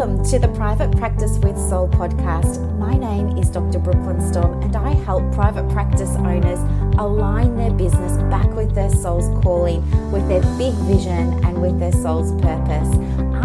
Welcome to the Private Practice with Soul podcast. My name is Dr. Brooklyn Storm, and I help private practice owners align their business back with their soul's calling, with their big vision and with their soul's purpose.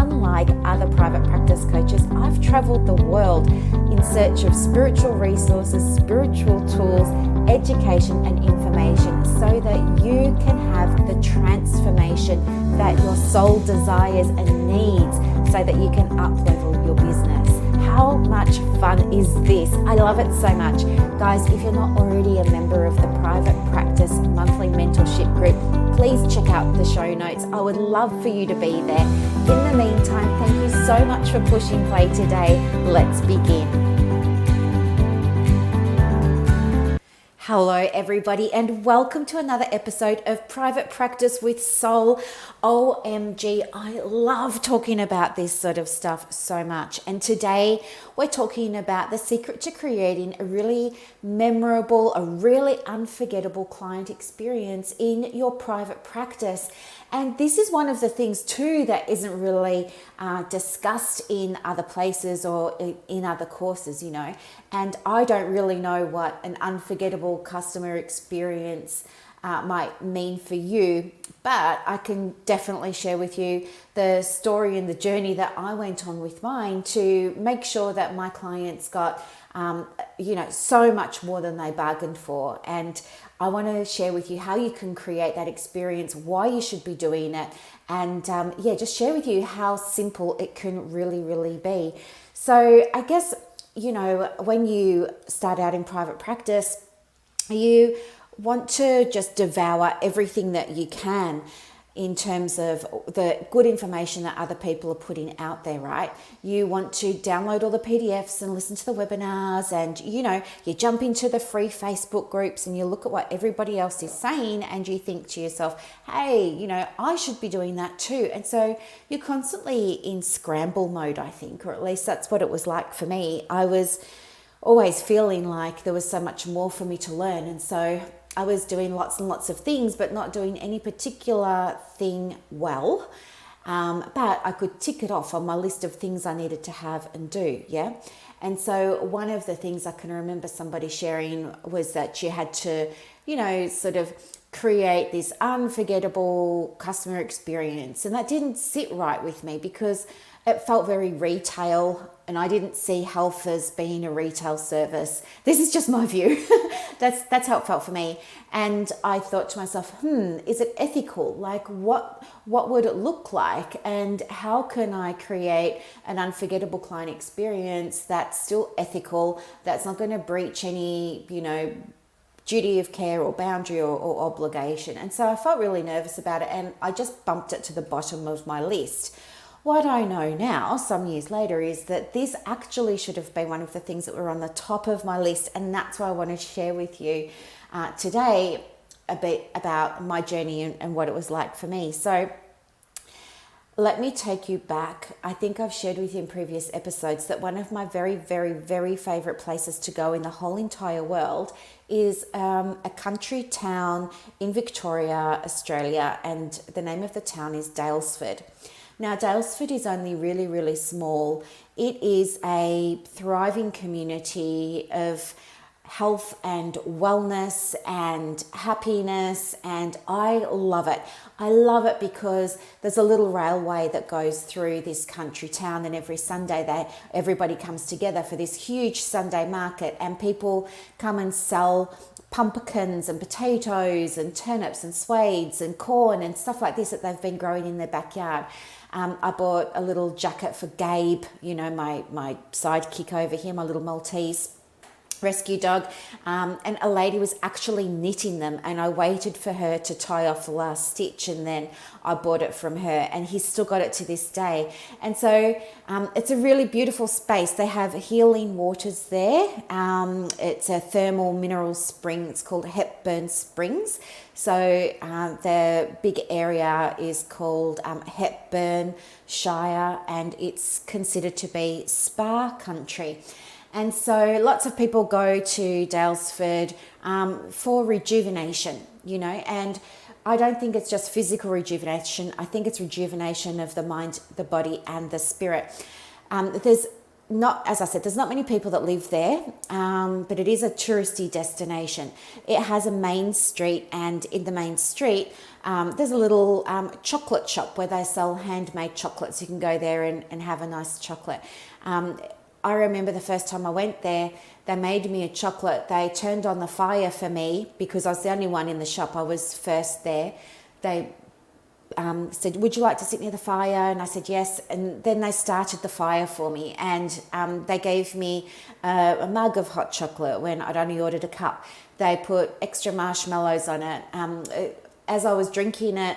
Unlike other private practice coaches, I've traveled the world in search of spiritual resources, spiritual tools, education and information so that you can have the transformation that your soul desires and needs so that you can up-level your business. How much fun is this? I love it so much. Guys, if you're not already a member of the Private Practice Monthly Mentorship Group, please check out the show notes. I would love for you to be there. In the meantime, thank you so much for pushing play today. Let's begin. Hello everybody, and welcome to another episode of Private Practice with Soul. OMG, I love talking about this sort of stuff so much. And today we're talking about the secret to creating a really memorable, a really unforgettable client experience in your private practice. And this is one of the things too that isn't really discussed in other places or in other courses, you know. And I don't really know what an unforgettable customer experience might mean for you, but I can definitely share with you the story and the journey that I went on with mine to make sure that my clients got so much more than they bargained for. And I want to share with you how you can create that experience, why you should be doing it, and just share with you how simple it can really, really be. So I guess, when you start out in private practice, you want to just devour everything that you can in terms of the good information that other people are putting out there, right? You want to download all the PDFs and listen to the webinars, and you jump into the free Facebook groups and you look at what everybody else is saying and you think to yourself, hey, I should be doing that too. And so you're constantly in scramble mode, I think, or at least that's what it was like for me. I was always feeling like there was so much more for me to learn, and so I was doing lots and lots of things, but not doing any particular thing well. But I could tick it off on my list of things I needed to have and do, yeah? And so one of the things I can remember somebody sharing was that you had to, sort of create this unforgettable customer experience. And that didn't sit right with me because it felt very retail, and I didn't see health as being a retail service. This is just my view. That's how it felt for me. And I thought to myself, is it ethical? Like what would it look like? And how can I create an unforgettable client experience that's still ethical, that's not going to breach any, duty of care or boundary or obligation? And so I felt really nervous about it, and I just bumped it to the bottom of my list. What I know now, some years later, is that this actually should have been one of the things that were on the top of my list, and that's why I want to share with you today a bit about my journey and what it was like for me. So let me take you back. I think I've shared with you in previous episodes that one of my very, very, very favorite places to go in the whole entire world is a country town in Victoria, Australia, and the name of the town is Daylesford. Now, Daylesford is only really, really small. It is a thriving community of health and wellness and happiness, and I love it. I love it because there's a little railway that goes through this country town, and every Sunday everybody comes together for this huge Sunday market, and people come and sell pumpkins and potatoes and turnips and swades and corn and stuff like this that they've been growing in their backyard. I bought a little jacket for Gabe, my sidekick over here, my little Maltese rescue dog, and a lady was actually knitting them, and I waited for her to tie off the last stitch, and then I bought it from her, and he's still got it to this day. And so it's a really beautiful space. They have healing waters there. It's a thermal mineral spring. It's called Hepburn Springs. So the big area is called Hepburn Shire, and it's considered to be spa country. And so lots of people go to Daylesford for rejuvenation, and I don't think it's just physical rejuvenation. I think it's rejuvenation of the mind, the body, and the spirit. There's not, as I said, there's not many people that live there, but it is a touristy destination. It has a main street, and in the main street, there's a little chocolate shop where they sell handmade chocolates. You can go there and have a nice chocolate. I remember the first time I went there, they made me a chocolate. They turned on the fire for me because I was the only one in the shop. I was first there. They said, would you like to sit near the fire? And I said, yes. And then they started the fire for me, and they gave me a mug of hot chocolate when I'd only ordered a cup. They put extra marshmallows on it. As I was drinking it,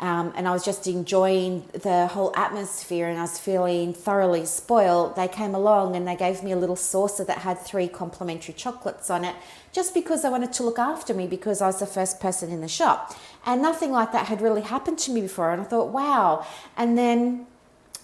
and I was just enjoying the whole atmosphere, and I was feeling thoroughly spoiled, they came along and they gave me a little saucer that had 3 complimentary chocolates on it, just because they wanted to look after me, because I was the first person in the shop. And nothing like that had really happened to me before. And I thought, wow. And then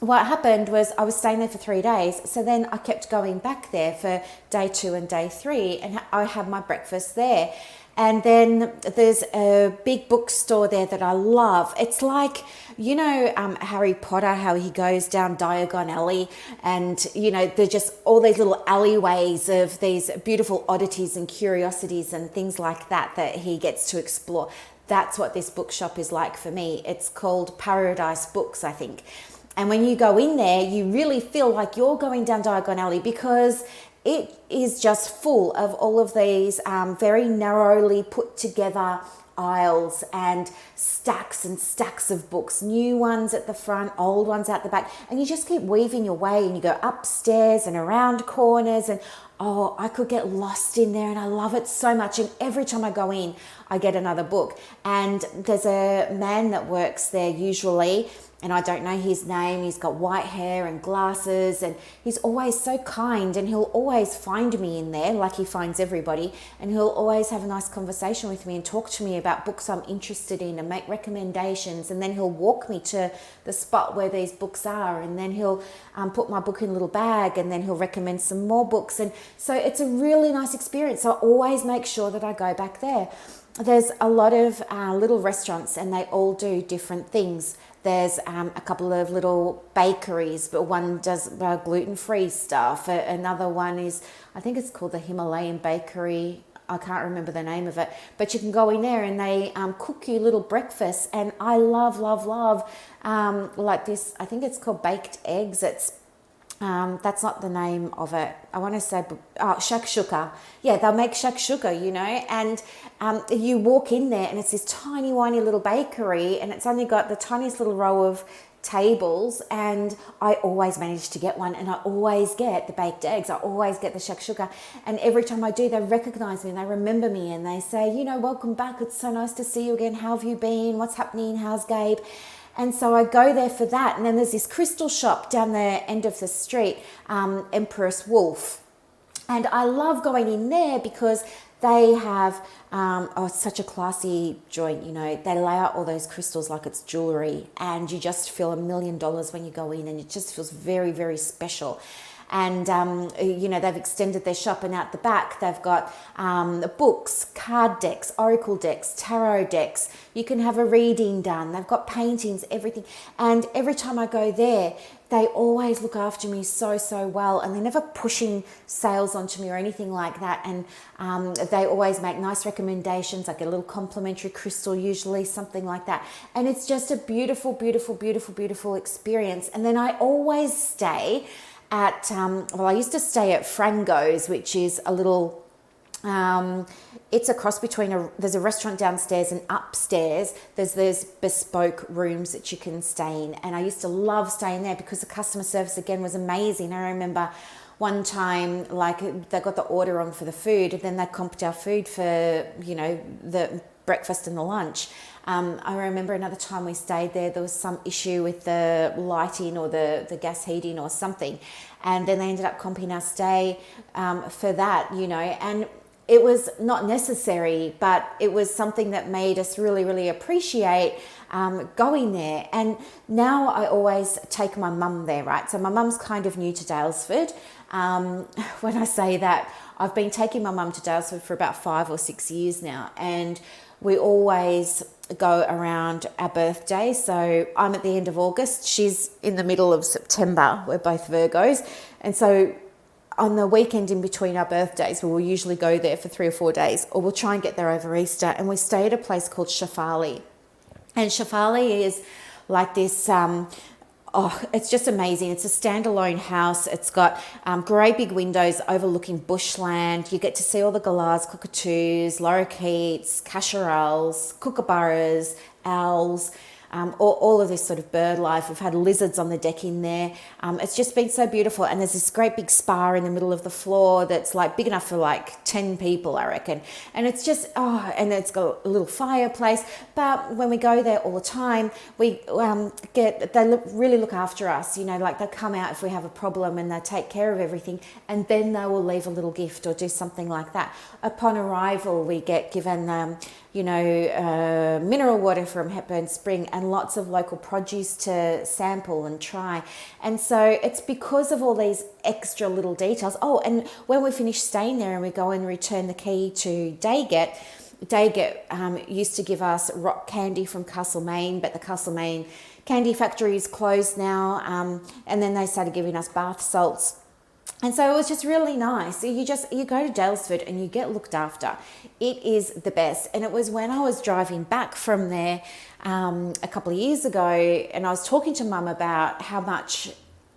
what happened was I was staying there for 3 days. So then I kept going back there for day 2 and day 3, and I had my breakfast there. And then there's a big bookstore there that I love. It's like, you know, Harry Potter, how he goes down Diagon Alley, and, you know, there's just all these little alleyways of these beautiful oddities and curiosities and things like that that he gets to explore. That's what this bookshop is like for me. It's called Paradise Books, I think. And when you go in there, you really feel like you're going down Diagon Alley, because it is just full of all of these very narrowly put together aisles and stacks of books, new ones at the front, old ones out the back, and you just keep weaving your way, and you go upstairs and around corners, and oh, I could get lost in there, and I love it so much. And every time I go in, I get another book. And there's a man that works there usually, and I don't know his name. He's got white hair and glasses, and he's always so kind, and he'll always find me in there, like he finds everybody, and he'll always have a nice conversation with me and talk to me about books I'm interested in and make recommendations. And then he'll walk me to the spot where these books are, and then he'll put my book in a little bag, and then he'll recommend some more books. And so it's a really nice experience. So I always make sure that I go back there. There's a lot of little restaurants, and they all do different things. There's a couple of little bakeries, but one does gluten-free stuff. Another one is, I think it's called the Himalayan Bakery. I can't remember the name of it, but you can go in there and they cook you little breakfasts. And I love like this. I think it's called baked eggs. It's that's not the name of it. I want to say shakshuka. Yeah, they'll make shakshuka, you know, and you walk in there and it's this tiny, whiny little bakery, and it's only got the tiniest little row of tables, and I always manage to get one, and I always get the baked eggs. I always get the shakshuka, and every time I do, they recognize me and they remember me, and they say, you know, welcome back. It's so nice to see you again. How have you been? What's happening? How's Gabe? And so I go there for that. And then there's this crystal shop down the end of the street, Empress Wolf. And I love going in there because they have such a classy joint, you know. They lay out all those crystals like it's jewelry, and you just feel $1 million when you go in, and it just feels very, very special. And, you know, they've extended their shop, and out the back they've got books, card decks, oracle decks, tarot decks. You can have a reading done. They've got paintings, everything. And every time I go there, they always look after me so, so well, and they're never pushing sales onto me or anything like that. And they always make nice recommendations. I get a little complimentary crystal, usually something like that. And it's just a beautiful, beautiful, beautiful, beautiful experience. And then I always stay at, I used to stay at Frango's, which is a little, it's a cross between there's a restaurant downstairs, and upstairs there's bespoke rooms that you can stay in. And I used to love staying there because the customer service again was amazing. I remember one time, like, they got the order on for the food, and then they comped our food for, you know, the breakfast and the lunch. I remember another time we stayed there was some issue with the lighting or the gas heating or something, and then they ended up comping our stay for that, you know. And it was not necessary, but it was something that made us really, really appreciate going there. And now I always take my mum there, right? So my mum's kind of new to Daylesford. When I say that, I've been taking my mum to Daylesford for about 5 or 6 years now. And we always go around our birthday. So I'm at the end of August. She's in the middle of September. We're both Virgos. And so on the weekend in between our birthdays, we'll usually go there for 3 or 4 days, or we'll try and get there over Easter. And we stay at a place called Shafali. And Shafali is like this, it's just amazing. It's a standalone house. It's got great big windows overlooking bushland. You get to see all the galahs, cockatoos, lorikeets, cacharels, kookaburras, owls, all of this sort of bird life. We've had lizards on the deck in there. It's just been so beautiful. And there's this great big spa in the middle of the floor that's like big enough for like 10 people, I reckon. And it's just, and it's got a little fireplace. But when we go there all the time, they really look after us. You know, like they'll come out if we have a problem and they take care of everything. And then they will leave a little gift or do something like that. Upon arrival, we get given mineral water from Hepburn Spring and lots of local produce to sample and try. And so it's because of all these extra little details. Oh, and when we finish staying there and we go and return the key to Dayget used to give us rock candy from Castlemaine, but the Castlemaine candy factory is closed now. And then they started giving us bath salts. And so it was just really nice. You go to Dalesford and you get looked after. It is the best. And it was when I was driving back from there a couple of years ago, and I was talking to Mum about how much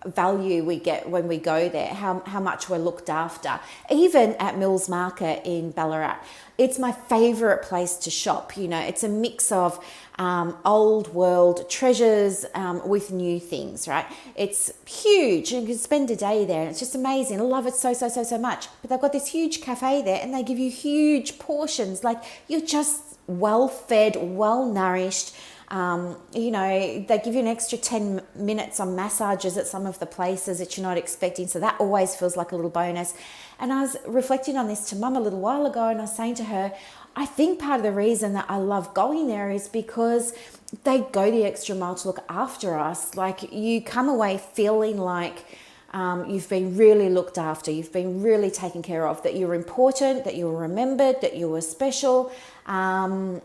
value we get when we go there, how much we're looked after, even at Mills Market in Ballarat. It's my favourite place to shop. You know, it's a mix of old world treasures with new things, right? It's huge. You can spend a day there and it's just amazing. I love it so much. But they've got this huge cafe there and they give you huge portions. Like you're just well fed, well nourished. They give you an extra 10 minutes on massages at some of the places that you're not expecting. So that always feels like a little bonus. And I was reflecting on this to Mum a little while ago and I was saying to her, I think part of the reason that I love going there is because they go the extra mile to look after us. Like you come away feeling like you've been really looked after, you've been really taken care of, that you're important, that you were remembered, that you were special. And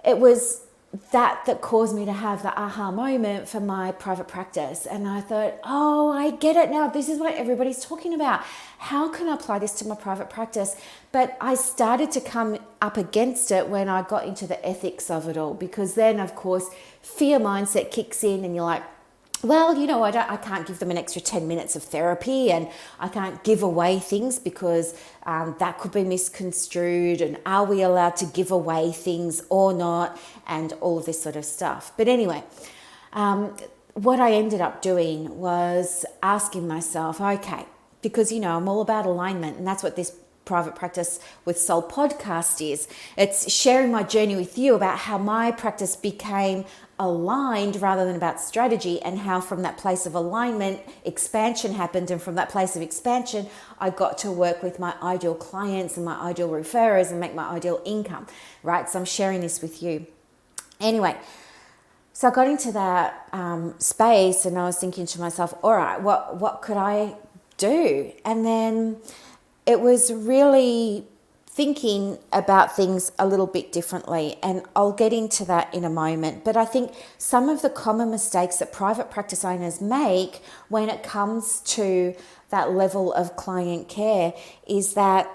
it was that caused me to have the aha moment for my private practice. And I thought, oh, I get it now. This is what everybody's talking about. How can I apply this to my private practice? But I started to come up against it when I got into the ethics of it all, because then, of course, fear mindset kicks in and you're like, well, I can't give them an extra 10 minutes of therapy and I can't give away things because that could be misconstrued, and are we allowed to give away things or not, and all of this sort of stuff. But anyway, what I ended up doing was asking myself, okay, because, I'm all about alignment, and that's what this Private Practice with Soul podcast is. It's sharing my journey with you about how my practice became aligned rather than about strategy, and how from that place of alignment expansion happened, and from that place of expansion I got to work with my ideal clients and my ideal referrers and make my ideal income, right? So I'm sharing this with you. Anyway, so I got into that space and I was thinking to myself, all right, what could I do? And then it was really thinking about things a little bit differently, and I'll get into that in a moment. But I think some of the common mistakes that private practice owners make when it comes to that level of client care is that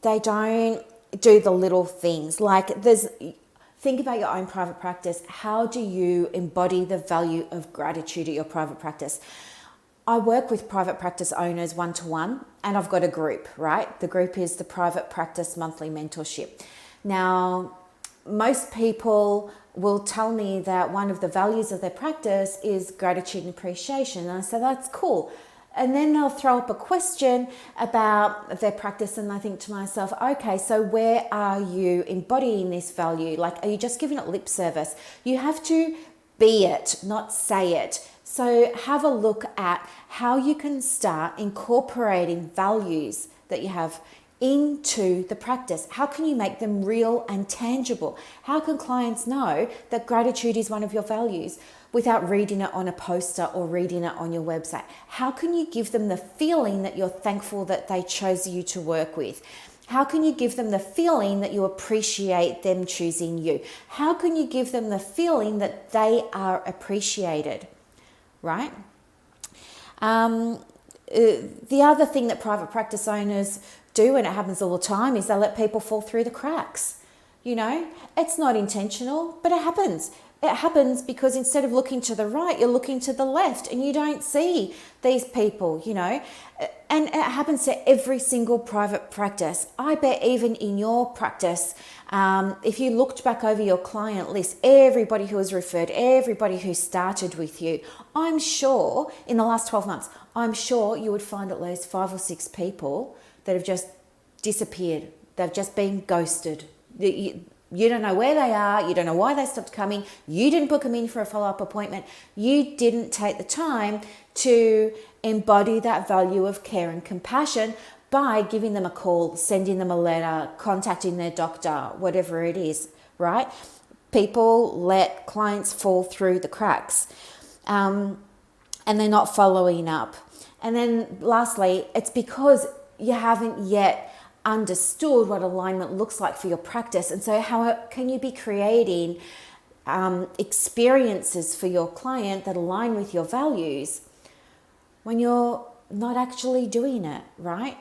they don't do the little things. Like think about your own private practice. How do you embody the value of gratitude at your private practice? I work with private practice owners one-to-one, and I've got a group, right? The group is the Private Practice Monthly Mentorship. Now, most people will tell me that one of the values of their practice is gratitude and appreciation. And I say, that's cool. And then they'll throw up a question about their practice, and I think to myself, okay, so where are you embodying this value? Like, are you just giving it lip service? You have to be it, not say it. So have a look at how you can start incorporating values that you have into the practice. How can you make them real and tangible? How can clients know that gratitude is one of your values without reading it on a poster or reading it on your website? How can you give them the feeling that you're thankful that they chose you to work with? How can you give them the feeling that you appreciate them choosing you? How can you give them the feeling that they are appreciated, right? The other thing that private practice owners do, and it happens all the time, is they let people fall through the cracks. You know, it's not intentional, but it happens. It happens because instead of looking to the right, you're looking to the left and you don't see these people, you know. And it happens to every single private practice. I bet even in your practice, if you looked back over your client list, everybody who was referred, everybody who started with you, I'm sure in the last 12 months, I'm sure you would find at least 5 or 6 people that have just disappeared. They've just been ghosted. You don't know where they are. You don't know why they stopped coming. You didn't book them in for a follow-up appointment. You didn't take the time to embody that value of care and compassion by giving them a call, sending them a letter, contacting their doctor, whatever it is, right? People let clients fall through the cracks, and they're not following up. And then lastly, it's because you haven't yet understood what alignment looks like for your practice. And so how can you be creating experiences for your client that align with your values when you're not actually doing it, right?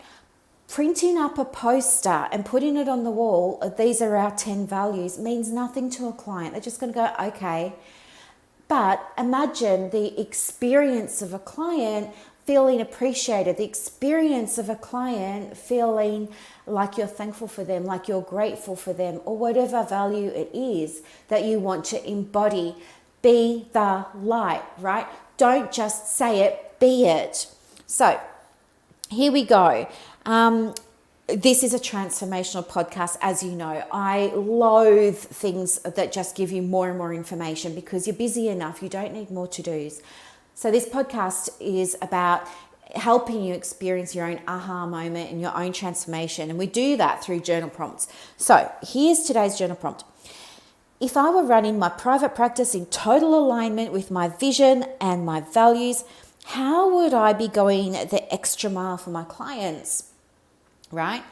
Printing up a poster and putting it on the wall, these are our 10 values, means nothing to a client. They're just going to go, okay. But imagine the experience of a client feeling appreciated, the experience of a client feeling like you're thankful for them, like you're grateful for them, or whatever value it is that you want to embody. Be the light, right? Don't just say it, be it. So here we go. This is a transformational podcast, as you know. I loathe things that just give you more and more information because you're busy enough. You don't need more to-dos. So this podcast is about helping you experience your own aha moment and your own transformation. And we do that through journal prompts. So here's today's journal prompt. If I were running my private practice in total alignment with my vision and my values, how would I be going the extra mile for my clients? Right?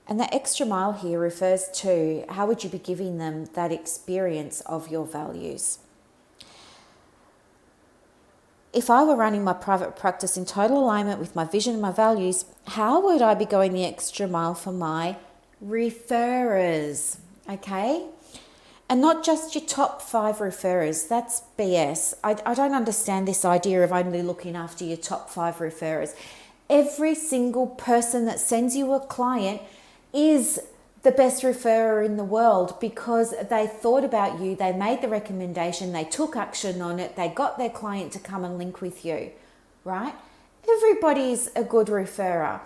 And the extra mile here refers to how would you be giving them that experience of your values? If I were running my private practice in total alignment with my vision and my values, how would I be going the extra mile for my referrers? Okay? And not just your top 5 referrers. That's BS. I don't understand this idea of only looking after your top 5 referrers. Every single person that sends you a client is the best referrer in the world because they thought about you, they made the recommendation, they took action on it, they got their client to come and link with you, right? Everybody's a good referrer.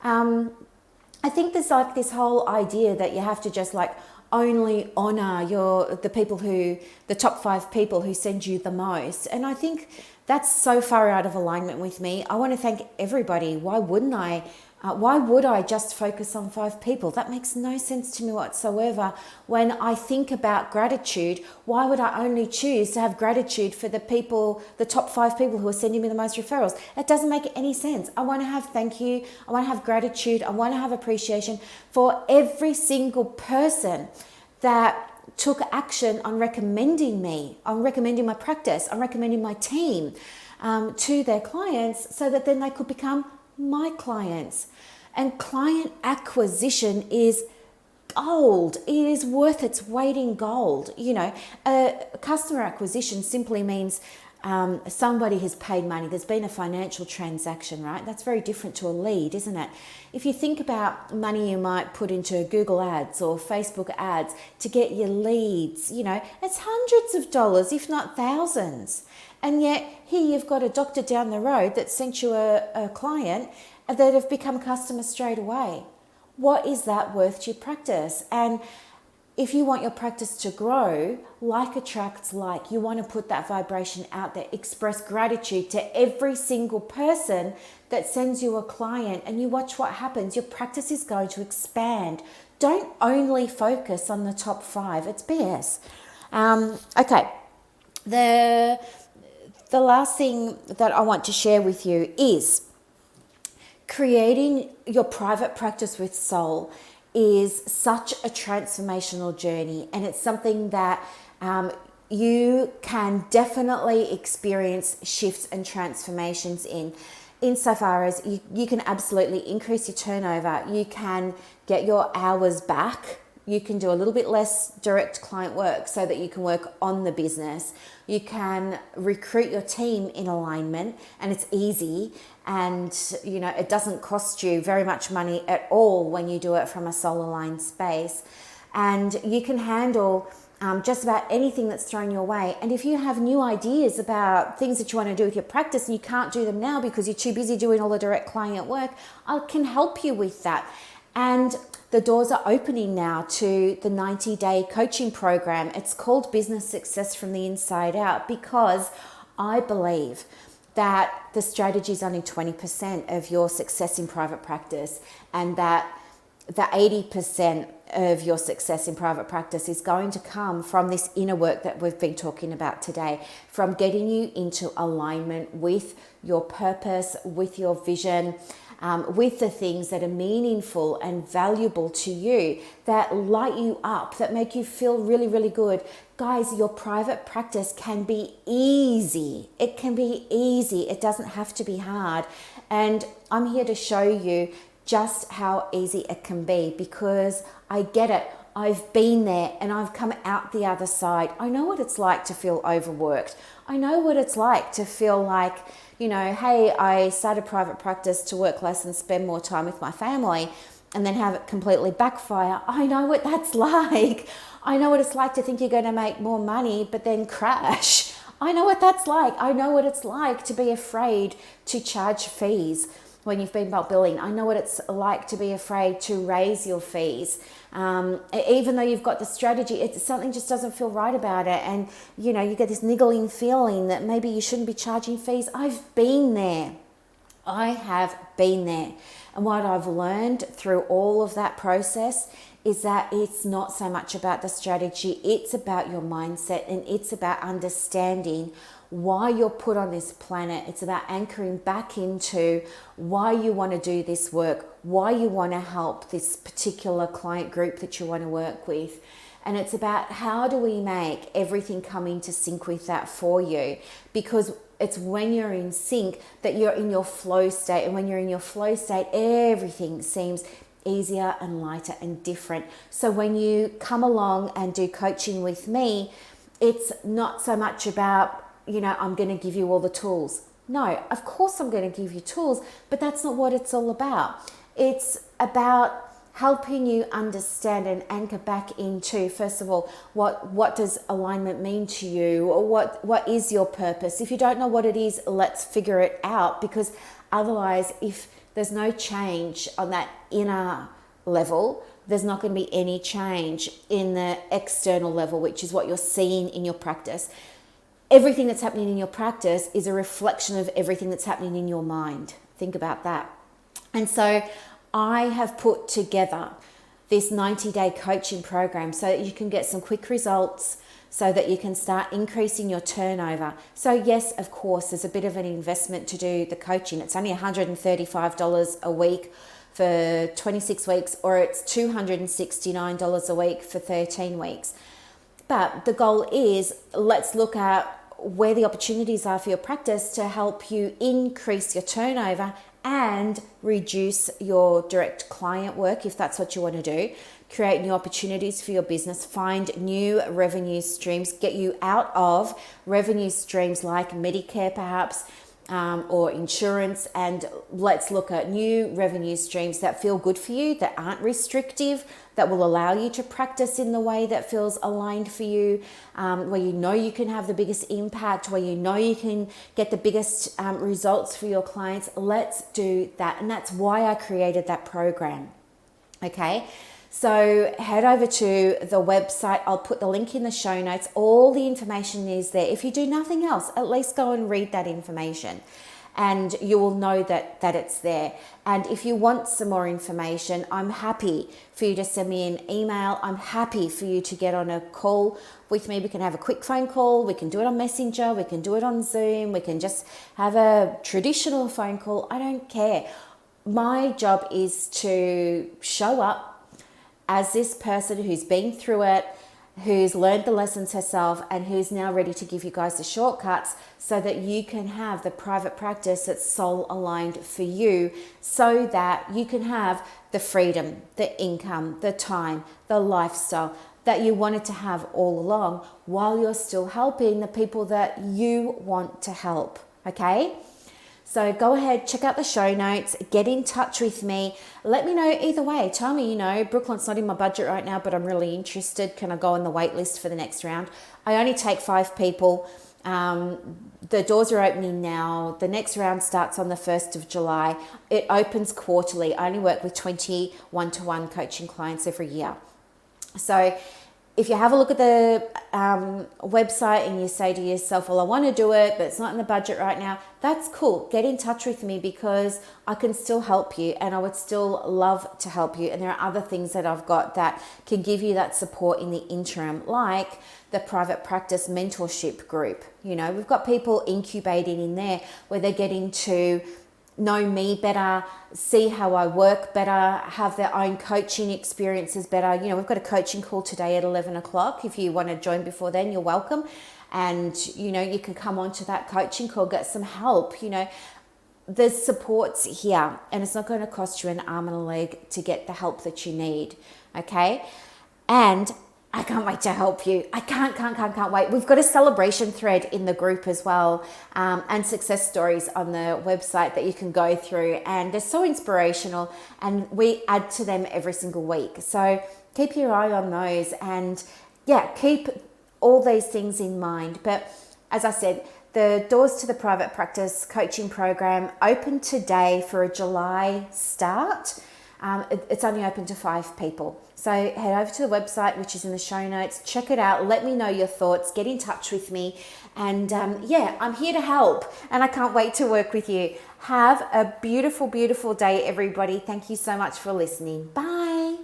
I think there's like this whole idea that you have to just like only honor the top 5 people who send you the most. And I think that's so far out of alignment with me. I want to thank everybody. Why wouldn't I? Why would I just focus on 5 people? That makes no sense to me whatsoever. When I think about gratitude, why would I only choose to have gratitude for the top 5 people who are sending me the most referrals? It doesn't make any sense. I want to have thank you. I want to have gratitude. I want to have appreciation for every single person that took action on recommending me, on recommending my practice, on recommending my team to their clients so that then they could become my clients. And client acquisition is gold. It is worth its weight in gold. You know, customer acquisition simply means somebody has paid money. There's been a financial transaction, right? That's very different to a lead, isn't it? If you think about money you might put into Google ads or Facebook ads to get your leads, you know, it's hundreds of dollars, if not thousands. And yet here you've got a doctor down the road that sent you a client that have become customers straight away. What is that worth to your practice? And if you want your practice to grow, like attracts like. You want to put that vibration out there, express gratitude to every single person that sends you a client, and you watch what happens. Your practice is going to expand. Don't only focus on the top 5. It's BS. Okay. The last thing that I want to share with you is creating your private practice with soul is such a transformational journey, and it's something that you can definitely experience shifts and transformations insofar as you can absolutely increase your turnover. You can get your hours back. You can do a little bit less direct client work so that you can work on the business. You can recruit your team in alignment, and it's easy, and it doesn't cost you very much money at all when you do it from a soul aligned space. And you can handle just about anything that's thrown your way. And if you have new ideas about things that you want to do with your practice and you can't do them now because you're too busy doing all the direct client work, I can help you with that. And the doors are opening now to the 90-day coaching program. It's called Business Success from the Inside Out, because I believe that the strategy is only 20% of your success in private practice, and that the 80% of your success in private practice is going to come from this inner work that we've been talking about today, from getting you into alignment with your purpose, with your vision, with the things that are meaningful and valuable to you, that light you up, that make you feel really, really good. Guys, your private practice can be easy. It can be easy. It doesn't have to be hard. And I'm here to show you just how easy it can be, because I get it. I've been there and I've come out the other side. I know what it's like to feel overworked. I know what it's like to feel like, hey, I started private practice to work less and spend more time with my family, and then have it completely backfire. I know what that's like. I know what it's like to think you're going to make more money, but then crash. I know what that's like. I know what it's like to be afraid to charge fees when you've been bulk billing. I know what it's like to be afraid to raise your fees. Even though you've got the strategy, something just doesn't feel right about it. And, you get this niggling feeling that maybe you shouldn't be charging fees. I've been there. I have been there. And what I've learned through all of that process is that it's not so much about the strategy. It's about your mindset, and it's about understanding why you're put on this planet. It's about anchoring back into why you want to do this work, why you want to help this particular client group that you want to work with. And it's about how do we make everything come into sync with that for you, because it's when you're in sync that you're in your flow state. And when you're in your flow state, everything seems easier and lighter and different. So when you come along and do coaching with me, it's not so much about, I'm going to give you all the tools. No, of course I'm going to give you tools, but that's not what it's all about. It's about helping you understand and anchor back into, first of all, what does alignment mean to you? Or what is your purpose? If you don't know what it is, let's figure it out, because otherwise, if there's no change on that inner level, there's not going to be any change in the external level, which is what you're seeing in your practice. Everything that's happening in your practice is a reflection of everything that's happening in your mind. Think about that. And so I have put together this 90-day coaching program so that you can get some quick results, so that you can start increasing your turnover. So yes, of course, there's a bit of an investment to do the coaching. It's only $135 a week for 26 weeks, or it's $269 a week for 13 weeks. But the goal is, let's look at where the opportunities are for your practice to help you increase your turnover and reduce your direct client work, if that's what you want to do. Create new opportunities for your business, find new revenue streams, get you out of revenue streams like Medicare perhaps, or insurance, and let's look at new revenue streams that feel good for you, that aren't restrictive, that will allow you to practice in the way that feels aligned for you, where you can have the biggest impact, where you can get the biggest results for your clients. Let's do that. And that's why I created that program. Okay. So head over to the website. I'll put the link in the show notes. All the information is there. If you do nothing else, at least go and read that information, and you will know that it's there. And if you want some more information, I'm happy for you to send me an email. I'm happy for you to get on a call with me. We can have a quick phone call. We can do it on Messenger. We can do it on Zoom. We can just have a traditional phone call. I don't care. my job is to show up as this person who's been through it, who's learned the lessons herself, and who's now ready to give you guys the shortcuts so that you can have the private practice that's soul aligned for you, so that you can have the freedom, the income, the time, the lifestyle that you wanted to have all along, while you're still helping the people that you want to help. Okay? So go ahead, check out the show notes, get in touch with me. Let me know either way. Tell me, Brooklyn's not in my budget right now, but I'm really interested. Can I go on the wait list for the next round? I only take 5 people. The doors are opening now. The next round starts on the 1st of July. It opens quarterly. I only work with 20 one-to-one coaching clients every year. So if you have a look at the website and you say to yourself, well, I want to do it, but it's not in the budget right now, that's cool. Get in touch with me, because I can still help you, and I would still love to help you. And there are other things that I've got that can give you that support in the interim, like the private practice mentorship group. We've got people incubating in there where they're getting to know me better, see how I work better, have their own coaching experiences better. We've got a coaching call today at 11 o'clock. If you want to join before then, you're welcome. And, you can come onto that coaching call, get some help. There's supports here, and it's not going to cost you an arm and a leg to get the help that you need. Okay. And I can't wait to help you. I can't wait. We've got a celebration thread in the group as well, and success stories on the website that you can go through, and they're so inspirational, and we add to them every single week. So keep your eye on those, and keep all these things in mind. But as I said, the doors to the private practice coaching program open today for a July start. It's only open to 5 people. So head over to the website, which is in the show notes. Check it out. Let me know your thoughts. Get in touch with me. And I'm here to help. And I can't wait to work with you. Have a beautiful, beautiful day, everybody. Thank you so much for listening. Bye.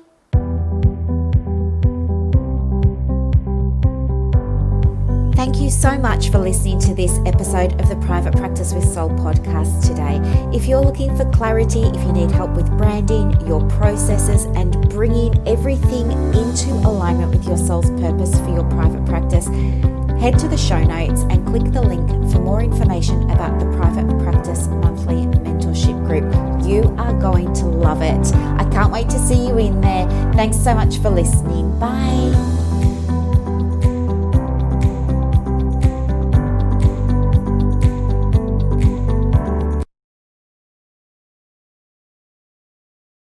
Thank you so much for listening to this episode of the Private Practice with Soul podcast today. If you're looking for clarity, if you need help with branding, your processes, and bringing everything into alignment with your soul's purpose for your private practice, head to the show notes and click the link for more information about the Private Practice Monthly Mentorship Group. You are going to love it. I can't wait to see you in there. Thanks so much for listening. Bye.